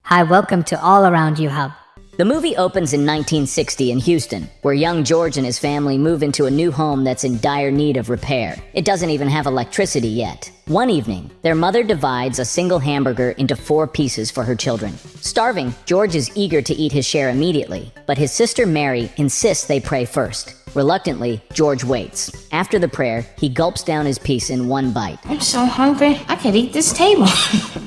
Hi, welcome to All Around You Hub. The movie opens in 1960 in Houston, where young George and his family move into a new home that's in dire need of repair. It doesn't even have electricity yet. One evening, their mother divides a single hamburger into 4 pieces for her children. Starving, George is eager to eat his share immediately, but his sister Mary insists they pray first. Reluctantly, George waits. After the prayer, he gulps down his piece in one bite. I'm so hungry, I could eat this table.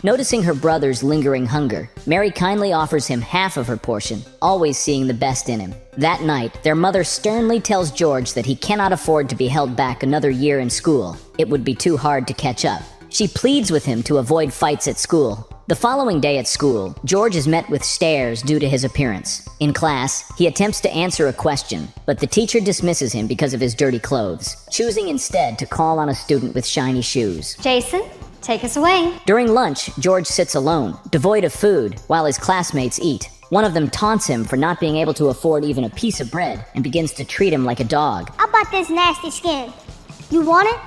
Noticing her brother's lingering hunger, Mary kindly offers him half of her portion, always seeing the best in him. That night, their mother sternly tells George that he cannot afford to be held back another year in school. It would be too hard to catch up. She pleads with him to avoid fights at school. The following day at school, George is met with stares due to his appearance. In class, he attempts to answer a question, but the teacher dismisses him because of his dirty clothes, choosing instead to call on a student with shiny shoes. Jason, take us away. During lunch, George sits alone, devoid of food, while his classmates eat. One of them taunts him for not being able to afford even a piece of bread and begins to treat him like a dog. How about this nasty skin? You want it?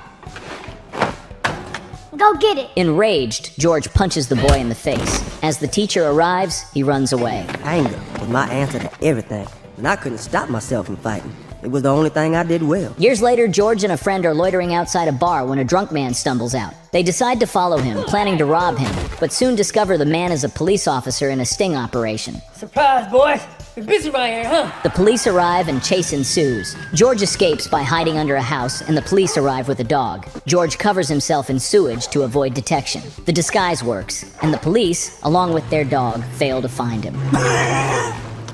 Go get it. Enraged, George punches the boy in the face. As the teacher arrives, he runs away. Anger was my answer to everything, and I couldn't stop myself from fighting. It was the only thing I did well. Years later, George and a friend are loitering outside a bar when a drunk man stumbles out. They decide to follow him, planning to rob him, but soon discover the man is a police officer in a sting operation. Surprise, boys. You're busy right here, huh? The police arrive and chase ensues. George escapes by hiding under a house, and the police arrive with a dog. George covers himself in sewage to avoid detection. The disguise works, and the police, along with their dog, fail to find him.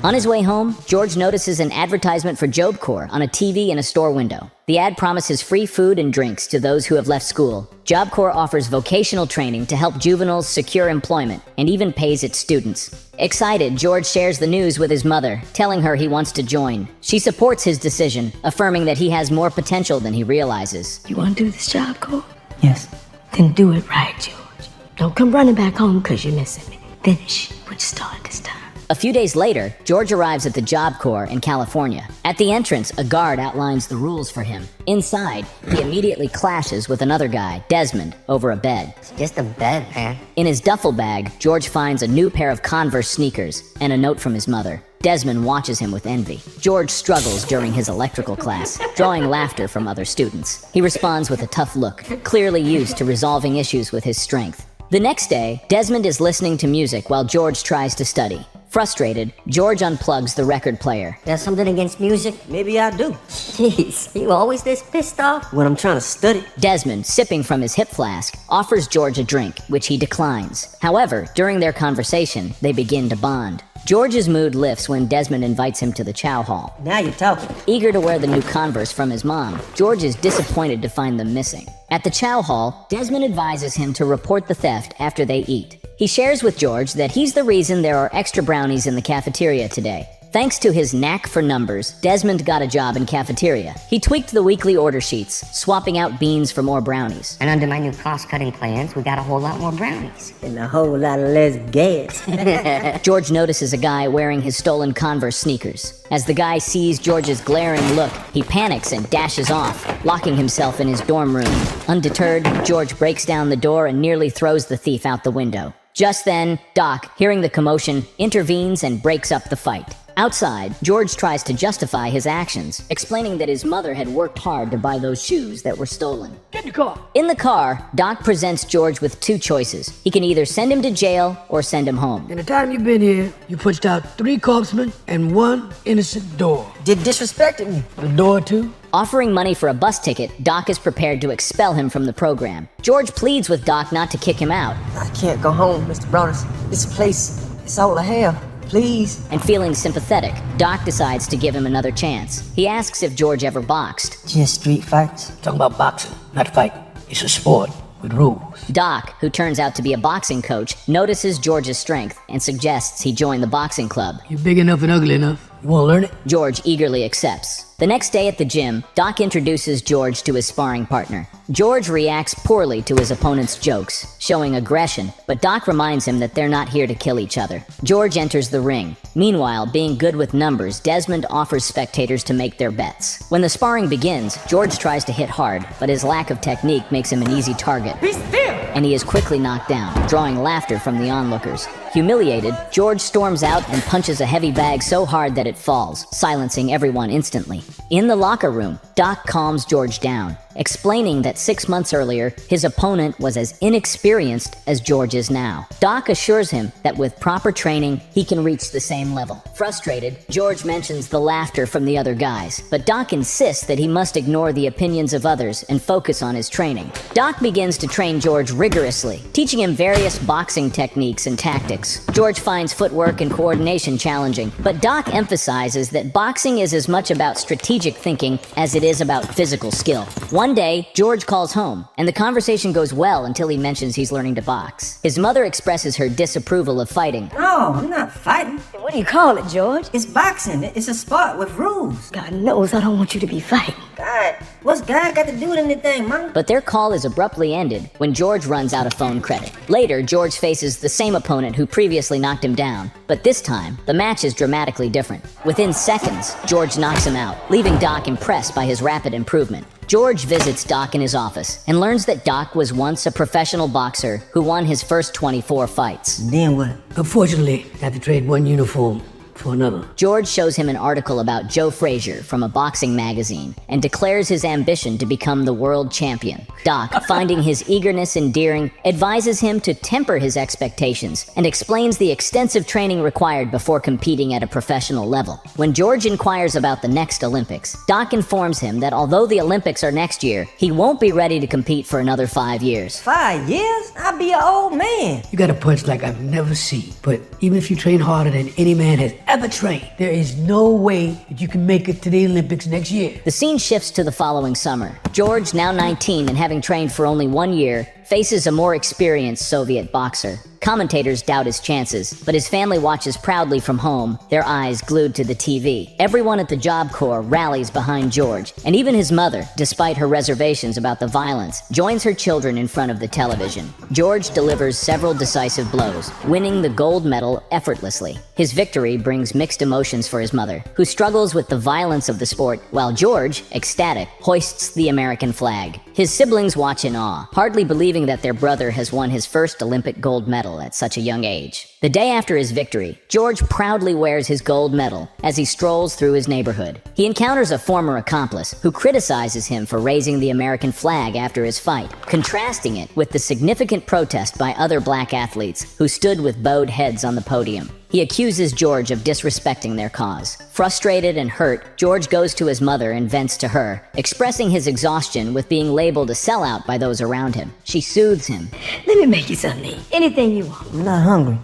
On his way home, George notices an advertisement for Job Corps on a TV in a store window. The ad promises free food and drinks to those who have left school. Job Corps offers vocational training to help juveniles secure employment and even pays its students. Excited, George shares the news with his mother, telling her he wants to join. She supports his decision, affirming that he has more potential than he realizes. You want to do this job, Cole? Yes. Then do it right, George. Don't come running back home because you're missing me. Finish what you started this time. A few days later, George arrives at the Job Corps in California. At the entrance, a guard outlines the rules for him. Inside, he immediately clashes with another guy, Desmond, over a bed. It's just a bed, man. In his duffel bag, George finds a new pair of Converse sneakers and a note from his mother. Desmond watches him with envy. George struggles during his electrical class, drawing laughter from other students. He responds with a tough look, clearly used to resolving issues with his strength. The next day, Desmond is listening to music while George tries to study. Frustrated, George unplugs the record player. There's something against music? Maybe I do. Jeez, you always this pissed off? When I'm trying to study. Desmond, sipping from his hip flask, offers George a drink, which he declines. However, during their conversation, they begin to bond. George's mood lifts when Desmond invites him to the chow hall. Now you're talking. Eager to wear the new Converse from his mom, George is disappointed to find them missing. At the chow hall, Desmond advises him to report the theft after they eat. He shares with George that he's the reason there are extra brownies in the cafeteria today. Thanks to his knack for numbers, Desmond got a job in cafeteria. He tweaked the weekly order sheets, swapping out beans for more brownies. And under my new cost-cutting plans, we got a whole lot more brownies. And a whole lot of less gas. George notices a guy wearing his stolen Converse sneakers. As the guy sees George's glaring look, he panics and dashes off, locking himself in his dorm room. Undeterred, George breaks down the door and nearly throws the thief out the window. Just then, Doc, hearing the commotion, intervenes and breaks up the fight. Outside, George tries to justify his actions, explaining that his mother had worked hard to buy those shoes that were stolen. Get in the car. In the car, Doc presents George with 2 choices. He can either send him to jail or send him home. In the time you've been here, you punched out 3 corpsmen and 1 innocent door. Did disrespected me. The door too? Offering money for a bus ticket, Doc is prepared to expel him from the program. George pleads with Doc not to kick him out. I can't go home, Mr. Brothers. This place, it's all I have. Please. And feeling sympathetic, Doc decides to give him another chance. He asks if George ever boxed. Just street fights. Talking about boxing, not fighting. It's a sport with rules. Doc, who turns out to be a boxing coach, notices George's strength and suggests he join the boxing club. You big enough and ugly enough. You want to learn it? George eagerly accepts. The next day at the gym, Doc introduces George to his sparring partner. George reacts poorly to his opponent's jokes, showing aggression, but Doc reminds him that they're not here to kill each other. George enters the ring. Meanwhile, being good with numbers, Desmond offers spectators to make their bets. When the sparring begins, George tries to hit hard, but his lack of technique makes him an easy target. Be still! And he is quickly knocked down, drawing laughter from the onlookers. Humiliated, George storms out and punches a heavy bag so hard that it falls, silencing everyone instantly. In the locker room, Doc calms George down, explaining that 6 months earlier, his opponent was as inexperienced as George is now. Doc assures him that with proper training, he can reach the same level. Frustrated, George mentions the laughter from the other guys, but Doc insists that he must ignore the opinions of others and focus on his training. Doc begins to train George rigorously, teaching him various boxing techniques and tactics. George finds footwork and coordination challenging, but Doc emphasizes that boxing is as much about strategic thinking as it is about physical skill. One day, George calls home, and the conversation goes well until he mentions he's learning to box. His mother expresses her disapproval of fighting. No, I'm not fighting. What do you call it, George? It's boxing. It's a sport with rules. God knows I don't want you to be fighting. God, what's God got to do with anything, Mom? But their call is abruptly ended when George runs out of phone credit. Later, George faces the same opponent who previously knocked him down, but this time, the match is dramatically different. Within seconds, George knocks him out, leaving Doc impressed by his rapid improvement. George visits Doc in his office and learns that Doc was once a professional boxer who won his first 24 fights. Then what? Unfortunately, I have to trade one uniform for another. George shows him an article about Joe Frazier from a boxing magazine and declares his ambition to become the world champion. Doc, finding his eagerness endearing, advises him to temper his expectations and explains the extensive training required before competing at a professional level. When George inquires about the next Olympics, Doc informs him that although the Olympics are next year, he won't be ready to compete for another 5 years. 5 years? I'll be an old man. You got a punch like I've never seen. But even if you train harder than any man has ever trained, there is no way that you can make it to the Olympics next year. The scene shifts to the following summer. George, now 19 and having trained for only 1 year, faces a more experienced Soviet boxer. Commentators doubt his chances, but his family watches proudly from home, their eyes glued to the TV. Everyone at the Job Corps rallies behind George, and even his mother, despite her reservations about the violence, joins her children in front of the television. George delivers several decisive blows, winning the gold medal effortlessly. His victory brings mixed emotions for his mother, who struggles with the violence of the sport, while George, ecstatic, hoists the American flag. His siblings watch in awe, hardly believing that their brother has won his first Olympic gold medal at such a young age. The day after his victory, George proudly wears his gold medal as he strolls through his neighborhood. He encounters a former accomplice who criticizes him for raising the American flag after his fight, contrasting it with the significant protest by other black athletes who stood with bowed heads on the podium. He accuses George of disrespecting their cause. Frustrated and hurt, George goes to his mother and vents to her, expressing his exhaustion with being labeled a sellout by those around him. She soothes him. Let me make you something to eat. Anything you want. I'm not hungry.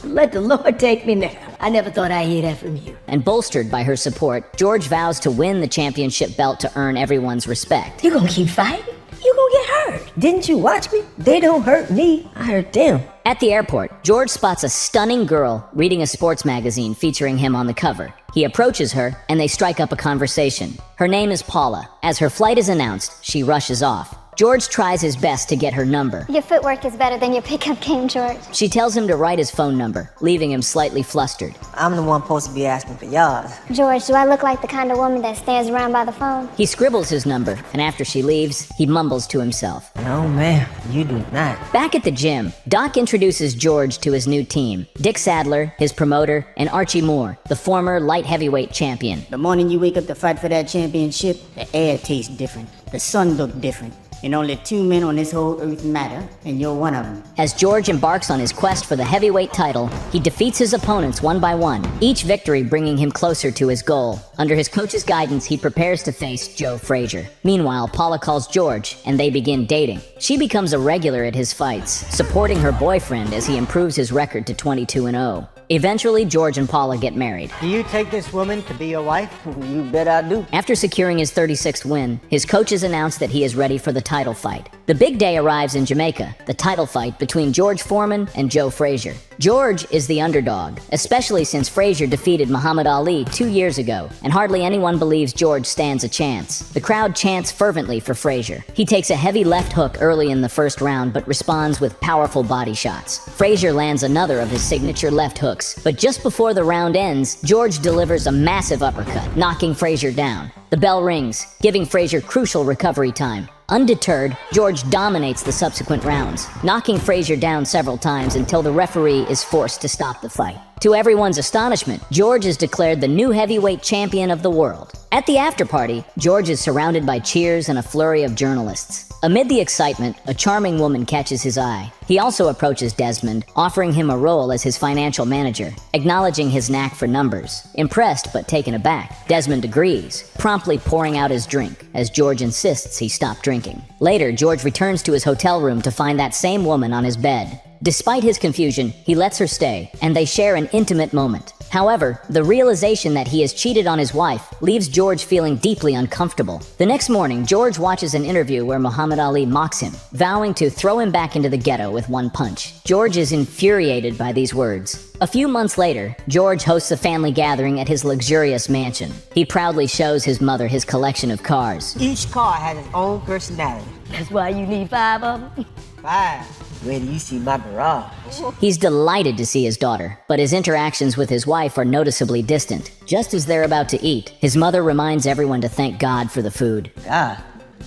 Let the Lord take me now. I never thought I'd hear that from you. And bolstered by her support, George vows to win the championship belt to earn everyone's respect. You gonna keep fighting? You gonna get hurt. Didn't you watch me? They don't hurt me. I hurt them. At the airport, George spots a stunning girl reading a sports magazine featuring him on the cover. He approaches her, and they strike up a conversation. Her name is Paula. As her flight is announced, she rushes off. George tries his best to get her number. Your footwork is better than your pickup game, George. She tells him to write his phone number, leaving him slightly flustered. I'm the one supposed to be asking for yours. George, do I look like the kind of woman that stands around by the phone? He scribbles his number, and after she leaves, he mumbles to himself. No, ma'am, you do not. Back at the gym, Doc introduces George to his new team. Dick Sadler, his promoter, and Archie Moore, the former light heavyweight champion. The morning you wake up to fight for that championship, the air tastes different, the sun look different, and only 2 men on this whole earth matter, and you're one of them. As George embarks on his quest for the heavyweight title, he defeats his opponents one by one, each victory bringing him closer to his goal. Under his coach's guidance, he prepares to face Joe Frazier. Meanwhile, Paula calls George, and they begin dating. She becomes a regular at his fights, supporting her boyfriend as he improves his record to 22-0. Eventually, George and Paula get married. Do you take this woman to be your wife? You bet I do. After securing his 36th win, his coaches announce that he is ready for the title fight. The big day arrives in Jamaica, the title fight between George Foreman and Joe Frazier. George is the underdog, especially since Frazier defeated Muhammad Ali 2 years ago, and hardly anyone believes George stands a chance. The crowd chants fervently for Frazier. He takes a heavy left hook early in the first round, but responds with powerful body shots. Frazier lands another of his signature left hooks, but just before the round ends, George delivers a massive uppercut, knocking Frazier down. The bell rings, giving Frazier crucial recovery time. Undeterred, George dominates the subsequent rounds, knocking Frazier down several times until the referee is forced to stop the fight. To everyone's astonishment, George is declared the new heavyweight champion of the world. At the after-party, George is surrounded by cheers and a flurry of journalists. Amid the excitement, a charming woman catches his eye. He also approaches Desmond, offering him a role as his financial manager, acknowledging his knack for numbers. Impressed but taken aback, Desmond agrees, promptly pouring out his drink, as George insists he stop drinking. Later, George returns to his hotel room to find that same woman on his bed. Despite his confusion, he lets her stay, and they share an intimate moment. However, the realization that he has cheated on his wife leaves George feeling deeply uncomfortable. The next morning, George watches an interview where Muhammad Ali mocks him, vowing to throw him back into the ghetto with one punch. George is infuriated by these words. A few months later, George hosts a family gathering at his luxurious mansion. He proudly shows his mother his collection of cars. Each car has its own personality. That's why you need 5 of them. 5. Where do you see my garage? He's delighted to see his daughter, but his interactions with his wife are noticeably distant. Just as they're about to eat, his mother reminds everyone to thank God for the food. God,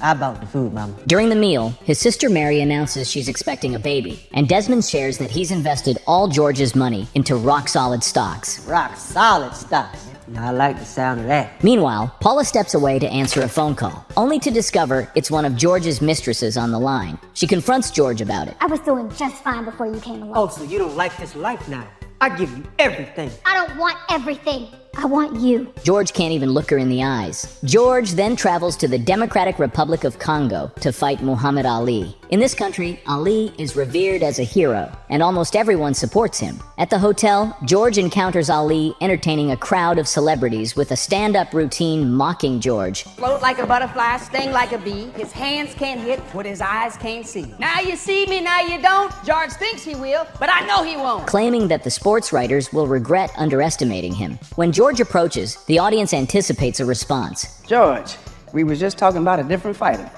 I bought the food, Mama. During the meal, his sister Mary announces she's expecting a baby, and Desmond shares that he's invested all George's money into rock-solid stocks. Rock solid stocks. I like the sound of that. Meanwhile, Paula steps away to answer a phone call, only to discover it's one of George's mistresses on the line. She confronts George about it. I was doing just fine before you came along. Oh, so you don't like this life now? I give you everything. I don't want everything. I want you. George can't even look her in the eyes. George then travels to the Democratic Republic of Congo to fight Muhammad Ali. In this country, Ali is revered as a hero, and almost everyone supports him. At the hotel, George encounters Ali entertaining a crowd of celebrities with a stand-up routine mocking George. Float like a butterfly, sting like a bee. His hands can't hit what his eyes can't see. Now you see me, now you don't. George thinks he will, but I know he won't. Claiming that the sports writers will regret underestimating him. When George approaches, the audience anticipates a response. George, we was just talking about a different fighter.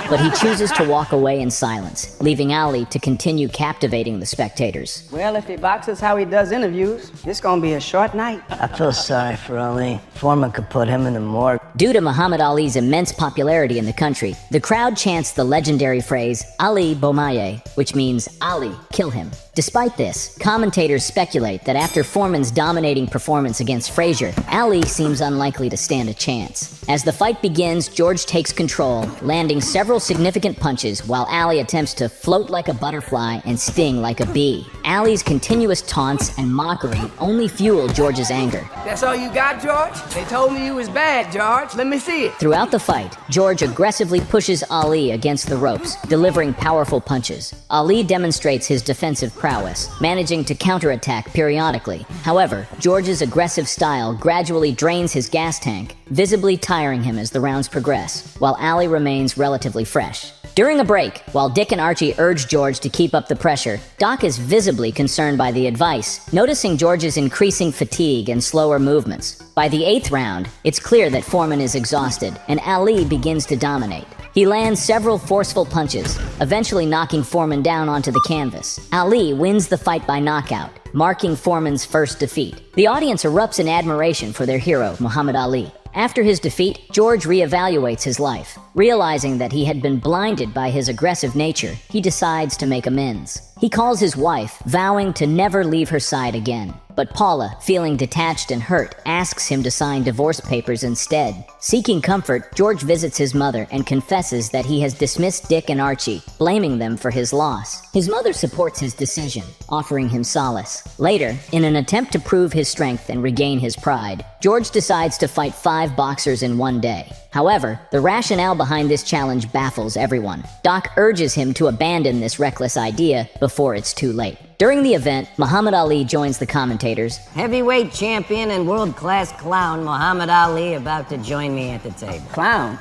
But he chooses to walk away in silence, leaving Ali to continue captivating the spectators. Well, if he boxes how he does interviews, this gonna be a short night. I feel sorry for Ali. Foreman could put him in the morgue. Due to Muhammad Ali's immense popularity in the country, the crowd chants the legendary phrase, Ali Bomaye, which means, Ali, kill him. Despite this, commentators speculate that after Foreman's dominating performance against Frazier, Ali seems unlikely to stand a chance. As the fight begins, George takes control, landing several significant punches while Ali attempts to float like a butterfly and sting like a bee. Ali's continuous taunts and mockery only fuel George's anger. That's all you got, George? They told me you was bad, George. Let me see it. Throughout the fight, George aggressively pushes Ali against the ropes, delivering powerful punches. Ali demonstrates his defensive prowess, managing to counterattack periodically. However, George's aggressive style gradually drains his gas tank, visibly tiring him as the rounds progress, while Ali remains relatively fresh. During a break, while Dick and Archie urge George to keep up the pressure, Doc is visibly concerned by the advice, noticing George's increasing fatigue and slower movements. By the 8th round, it's clear that Foreman is exhausted, and Ali begins to dominate. He lands several forceful punches, eventually knocking Foreman down onto the canvas. Ali wins the fight by knockout, marking Foreman's first defeat. The audience erupts in admiration for their hero, Muhammad Ali. After his defeat, George reevaluates his life. Realizing that he had been blinded by his aggressive nature, he decides to make amends. He calls his wife, vowing to never leave her side again. But Paula, feeling detached and hurt, asks him to sign divorce papers instead. Seeking comfort, George visits his mother and confesses that he has dismissed Dick and Archie, blaming them for his loss. His mother supports his decision, offering him solace. Later, in an attempt to prove his strength and regain his pride, George decides to fight 5 boxers in one day. However, the rationale behind this challenge baffles everyone. Doc urges him to abandon this reckless idea before it's too late. During the event, Muhammad Ali joins the commentators. Heavyweight champion and world-class clown Muhammad Ali about to join me at the table. Clown?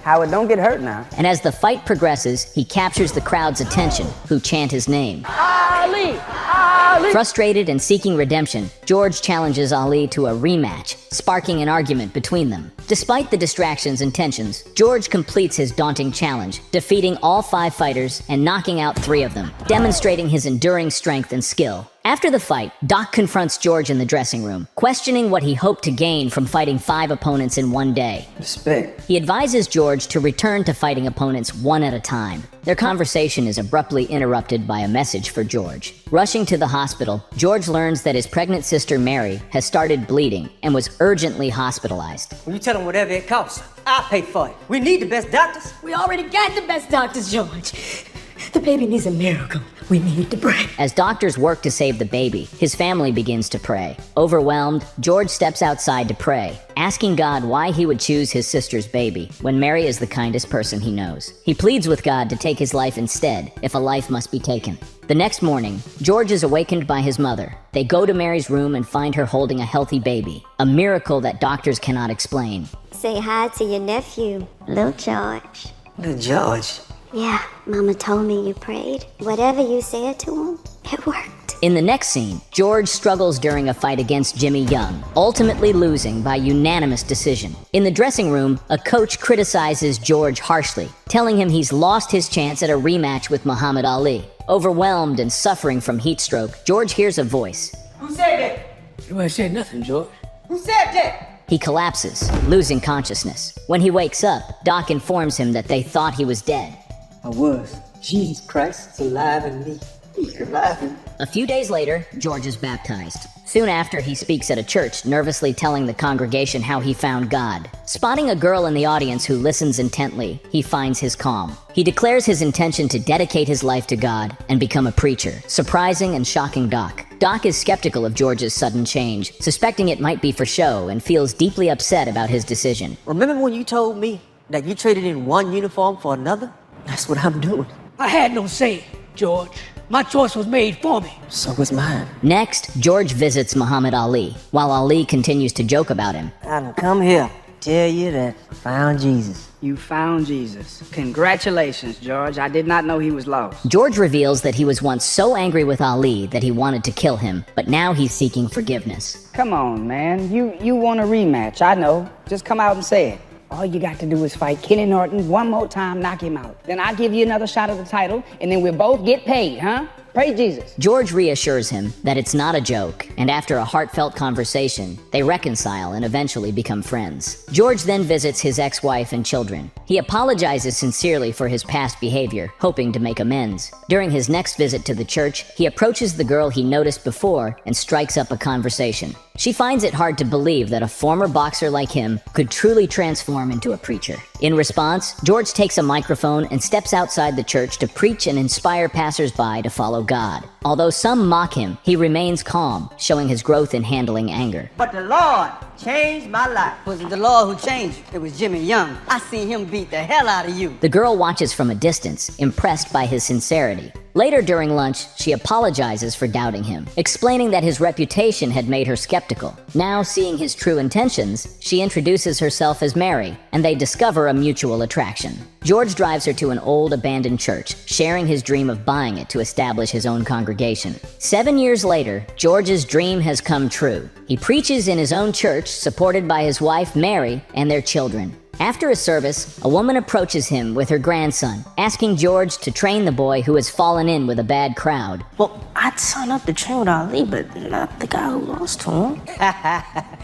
Howard, don't get hurt now. And as the fight progresses, he captures the crowd's attention, who chant his name. Ali! Ali! Frustrated and seeking redemption, George challenges Ali to a rematch, sparking an argument between them. Despite the distractions and tensions, George completes his daunting challenge, defeating all 5 fighters and knocking out 3 of them, demonstrating his enduring strength and skill. After the fight, Doc confronts George in the dressing room, questioning what he hoped to gain from fighting 5 opponents in one day. Respect. He advises George to return to fighting opponents one at a time. Their conversation is abruptly interrupted by a message for George. Rushing to the hospital, George learns that his pregnant sister Mary has started bleeding and was urgently hospitalized. Well, you tell them whatever it costs. I'll pay for it. We need the best doctors. We already got the best doctors, George. The baby needs a miracle. We need to pray. As doctors work to save the baby, his family begins to pray. Overwhelmed, George steps outside to pray, asking God why he would choose his sister's baby when Mary is the kindest person he knows. He pleads with God to take his life instead, if a life must be taken. The next morning, George is awakened by his mother. They go to Mary's room and find her holding a healthy baby, a miracle that doctors cannot explain. Say hi to your nephew, Lil George. Little George. Yeah, Mama told me you prayed. Whatever you said to him, it worked. In the next scene, George struggles during a fight against Jimmy Young, ultimately losing by unanimous decision. In the dressing room, a coach criticizes George harshly, telling him he's lost his chance at a rematch with Muhammad Ali. Overwhelmed and suffering from heat stroke, George hears a voice. Who said that? Nobody said nothing, George. Who said that? He collapses, losing consciousness. When he wakes up, Doc informs him that they thought he was dead. I was. Jesus Christ, it's alive in me. He's alive in me. A few days later, George is baptized. Soon after, he speaks at a church, nervously telling the congregation how he found God. Spotting a girl in the audience who listens intently, he finds his calm. He declares his intention to dedicate his life to God and become a preacher, surprising and shocking Doc. Doc is skeptical of George's sudden change, suspecting it might be for show, and feels deeply upset about his decision. Remember when you told me that you traded in one uniform for another? That's what I'm doing. I had no say, George. My choice was made for me. So was mine. Next, George visits Muhammad Ali, while Ali continues to joke about him. I done come here to tell you that I found Jesus. You found Jesus. Congratulations, George. I did not know he was lost. George reveals that he was once so angry with Ali that he wanted to kill him, but now he's seeking forgiveness. Come on, man. You want a rematch. I know. Just come out and say it. All you got to do is fight Kenny Norton one more time, knock him out. Then I'll give you another shot at the title, and then we'll both get paid, huh? Praise Jesus. George reassures him that it's not a joke, and after a heartfelt conversation, they reconcile and eventually become friends. George then visits his ex-wife and children. He apologizes sincerely for his past behavior, hoping to make amends. During his next visit to the church, he approaches the girl he noticed before and strikes up a conversation. She finds it hard to believe that a former boxer like him could truly transform into a preacher. In response, George takes a microphone and steps outside the church to preach and inspire passersby to follow God. Although some mock him, he remains calm, showing his growth in handling anger. But the Lord changed my life. It wasn't the Lord who changed you. It was Jimmy Young. I seen him beat the hell out of you. The girl watches from a distance, impressed by his sincerity. Later during lunch, she apologizes for doubting him, explaining that his reputation had made her skeptical. Now, seeing his true intentions, she introduces herself as Mary, and they discover a mutual attraction. George drives her to an old abandoned church, sharing his dream of buying it to establish his own congregation. 7 years later, George's dream has come true. He preaches in his own church, supported by his wife Mary and their children. After a service, a woman approaches him with her grandson, asking George to train the boy who has fallen in with a bad crowd. Well, I'd sign up to train with Ali, but not the guy who lost to him.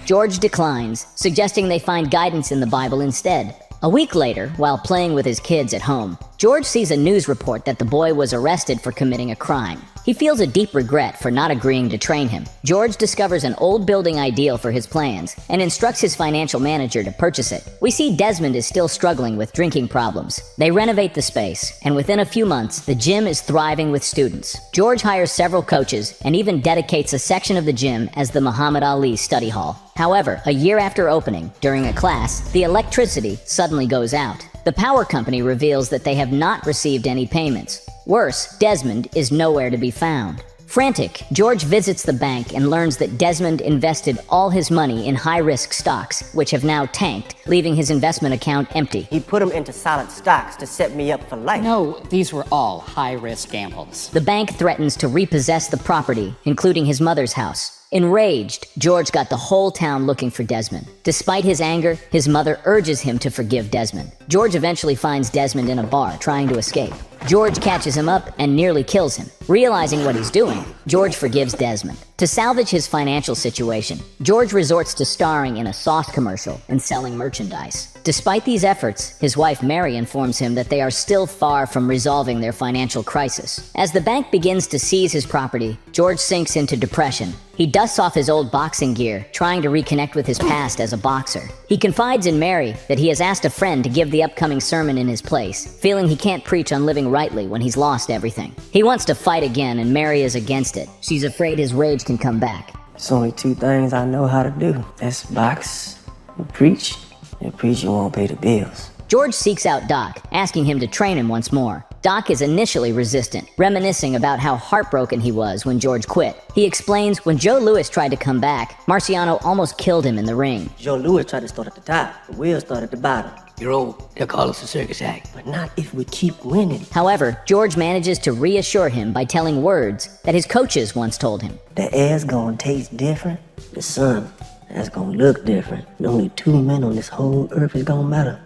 George declines, suggesting they find guidance in the Bible instead. A week later, while playing with his kids at home, George sees a news report that the boy was arrested for committing a crime. He feels a deep regret for not agreeing to train him. George discovers an old building ideal for his plans and instructs his financial manager to purchase it. We see Desmond is still struggling with drinking problems. They renovate the space, and within a few months, the gym is thriving with students. George hires several coaches and even dedicates a section of the gym as the Muhammad Ali study hall. However, a year after opening, during a class, the electricity suddenly goes out. The power company reveals that they have not received any payments. Worse, Desmond is nowhere to be found. Frantic, George visits the bank and learns that Desmond invested all his money in high-risk stocks, which have now tanked, leaving his investment account empty. He put them into solid stocks to set me up for life. No, these were all high-risk gambles. The bank threatens to repossess the property, including his mother's house. Enraged, George got the whole town looking for Desmond. Despite his anger, his mother urges him to forgive Desmond. George eventually finds Desmond in a bar trying to escape. George catches him up and nearly kills him. Realizing what he's doing, George forgives Desmond. To salvage his financial situation, George resorts to starring in a sauce commercial and selling merchandise. Despite these efforts, his wife Mary informs him that they are still far from resolving their financial crisis. As the bank begins to seize his property, George sinks into depression. He dusts off his old boxing gear, trying to reconnect with his past as a boxer. He confides in Mary that he has asked a friend to give the upcoming sermon in his place, feeling he can't preach on living rightly when he's lost everything. He wants to fight again, and Mary is against it. She's afraid his rage can come back. There's only two things I know how to do. That's box and preach. And preaching won't pay the bills. George seeks out Doc, asking him to train him once more. Doc is initially resistant, reminiscing about how heartbroken he was when George quit. He explains when Joe Louis tried to come back, Marciano almost killed him in the ring. Joe Louis tried to start at the top, but we'll start at the bottom. You're old. They'll call us a circus act. But not if we keep winning. However, George manages to reassure him by telling words that his coaches once told him. The air's gonna taste different. The sun, that's gonna look different. And only two men on this whole earth is gonna matter.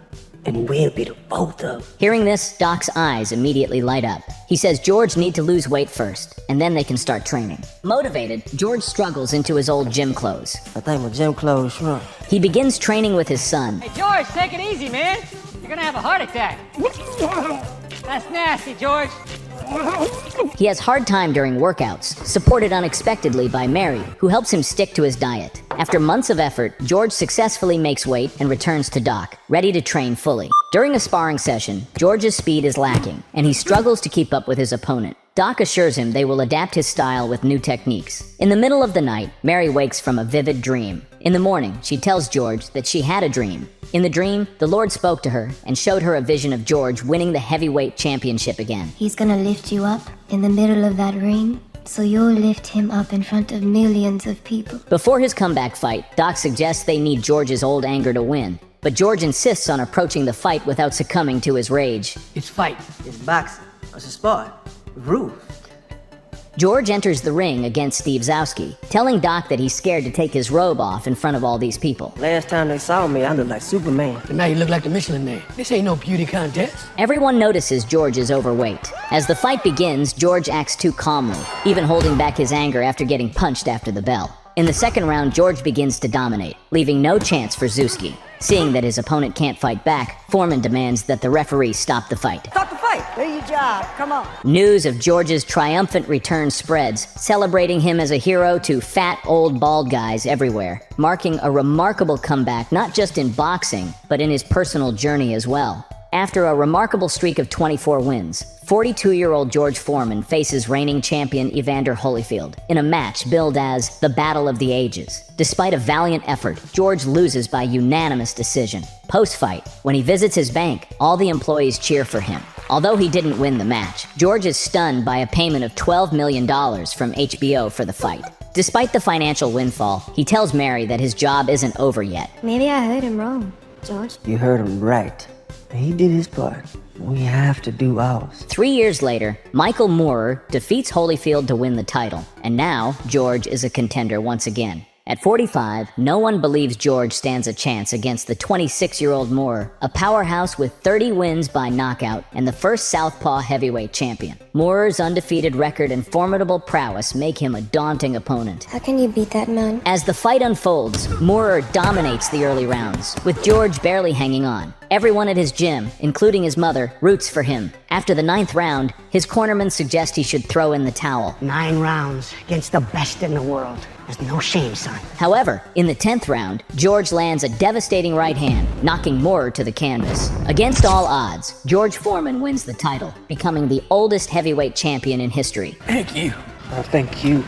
And we'll be the both of them. Hearing this, Doc's eyes immediately light up. He says George needs to lose weight first, and then they can start training. Motivated, George struggles into his old gym clothes. I think my gym clothes shrunk. He begins training with his son. Hey, George, take it easy, man. You're gonna have a heart attack. That's nasty, George. He has hard time during workouts, supported unexpectedly by Mary, who helps him stick to his diet. After months of effort, George successfully makes weight and returns to Doc, ready to train fully. During a sparring session, George's speed is lacking, and he struggles to keep up with his opponent. Doc assures him they will adapt his style with new techniques. In the middle of the night, Mary wakes from a vivid dream. In the morning, she tells George that she had a dream. In the dream, the Lord spoke to her and showed her a vision of George winning the heavyweight championship again. He's gonna lift you up in the middle of that ring, so you'll lift him up in front of millions of people. Before his comeback fight, Doc suggests they need George's old anger to win. But George insists on approaching the fight without succumbing to his rage. It's fight. It's boxing. It's a sport. Rules. George enters the ring against Steve Zowski, telling Doc that he's scared to take his robe off in front of all these people. Last time they saw me, I looked like Superman. But now you look like the Michelin Man. This ain't no beauty contest. Everyone notices George is overweight. As the fight begins, George acts too calmly, even holding back his anger after getting punched after the bell. In the second round, George begins to dominate, leaving no chance for Zowski. Seeing that his opponent can't fight back, Foreman demands that the referee stop the fight. Stop the fight. Do your job. Come on. News of George's triumphant return spreads, celebrating him as a hero to fat, old, bald guys everywhere, marking a remarkable comeback not just in boxing, but in his personal journey as well. After a remarkable streak of 24 wins, 42-year-old George Foreman faces reigning champion Evander Holyfield in a match billed as the Battle of the Ages. Despite a valiant effort, George loses by unanimous decision. Post-fight, when he visits his bank, all the employees cheer for him. Although he didn't win the match, George is stunned by a payment of $12 million from HBO for the fight. Despite the financial windfall, he tells Mary that his job isn't over yet. Maybe I heard him wrong, George. You heard him right. He did his part. We have to do ours. 3 years later, Michael Moorer defeats Holyfield to win the title, and now George is a contender once again. At 45, no one believes George stands a chance against the 26-year-old Moorer, a powerhouse with 30 wins by knockout and the first Southpaw heavyweight champion. Moorer's undefeated record and formidable prowess make him a daunting opponent. How can you beat that man? As the fight unfolds, Moorer dominates the early rounds, with George barely hanging on. Everyone at his gym, including his mother, roots for him. After the 9th round, his cornermen suggest he should throw in the towel. 9 rounds against the best in the world. There's no shame, son. However, in the 10th round, George lands a devastating right hand, knocking Moorer to the canvas. Against all odds, George Foreman wins the title, becoming the oldest heavyweight champion in history. Thank you. Thank you.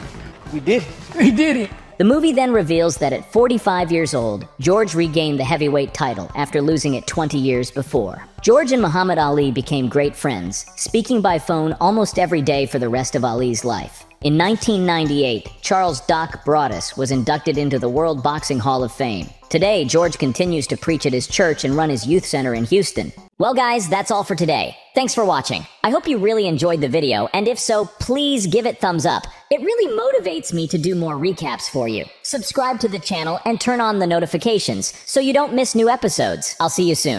We did it. We did it. The movie then reveals that at 45 years old, George regained the heavyweight title after losing it 20 years before. George and Muhammad Ali became great friends, speaking by phone almost every day for the rest of Ali's life. In 1998, Charles Doc Broaddus was inducted into the World Boxing Hall of Fame. Today, George continues to preach at his church and run his youth center in Houston. Well guys, that's all for today. Thanks for watching. I hope you really enjoyed the video, and if so, please give it thumbs up. It really motivates me to do more recaps for you. Subscribe to the channel and turn on the notifications so you don't miss new episodes. I'll see you soon.